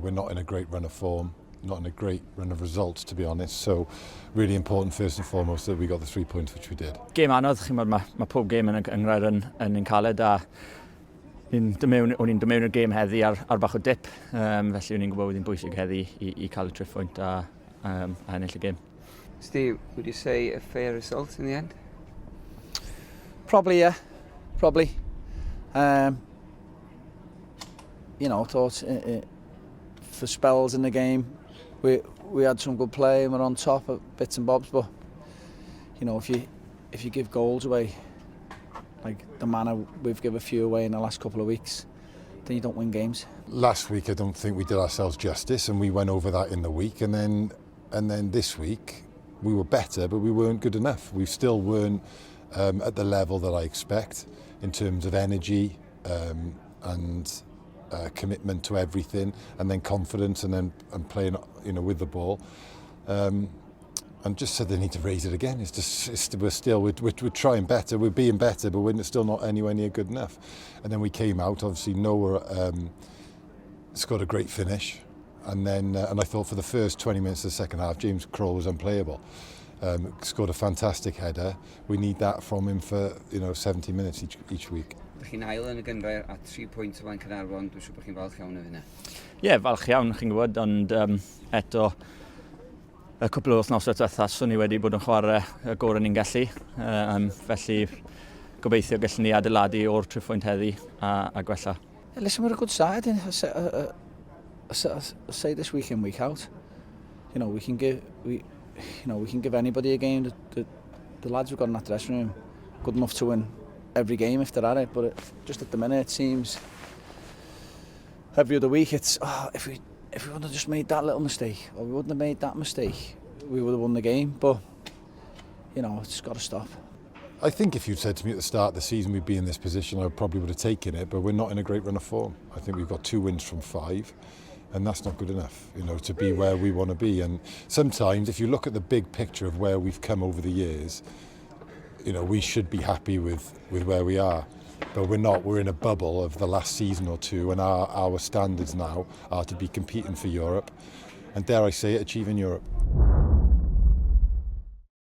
We're not in a great run of form, not in a great run of results, to be honest. So really important first and foremost that we got the 3 points, which we did. Gêm anodd, mae pob gêm yn nghyr yn un caled a o'n i'n dod mewn i'r gêm heddi ar bach o dip, felly o'n i'n gwybod oedd hi'n bwysig heddi i cael y 3 pwynt a ennill y gêm. Steve, would you say a fair result in the end? Probably, yeah. Probably. Thought for spells in the game, we had some good play and we're on top of bits and bobs. But if you give goals away, like the manner we've given a few away in the last couple of weeks, then you don't win games. Last week, I don't think we did ourselves justice, and we went over that in the week. And then this week, we were better, but we weren't good enough. We still weren't at the level that I expect in terms of energy and commitment to everything, and then confidence, and playing, with the ball. And just said they need to raise it again. We're trying better, we're being better, but we're still not anywhere near good enough. And then we came out. Obviously, Noah scored a great finish, and I thought for the first 20 minutes of the second half, James Crowe was unplayable. Scored a fantastic header. We need that from him for 70 minutes each week. Ydych chi'n ail yn y gyngrair a 3 pwynt o flaen Caernarfon, dwi'n siŵr bod chi'n falch iawn o hynna. Ie, falch iawn, chi'n gwybod, ond eto y cwbl o wythnosau diwetha, swn i wedi bod yn chwarae y gorau ni'n gallu. Felly gobeithio gallwn ni adeiladu o'r 3 pwynt heddi a gwella. Listen, we're a good side. I say this week in, week out. We can give anybody a game. The lads we've got in that dressing room good enough to win every game if they're at it. But just at the minute, it seems every other week it's if we would have just made that little mistake, or we wouldn't have made that mistake, we would have won the game. But it's got to stop. I think if you'd said to me at the start of the season we'd be in this position, I probably would have taken it, but we're not in a great run of form. I think we've got 2 wins from 5, and that's not good enough, to be where we want to be. And sometimes, if you look at the big picture of where we've come over the years, we should be happy with where we are. But we're not. We're in a bubble of the last season or two, and our standards now are to be competing for Europe, and dare I say it, achieving Europe.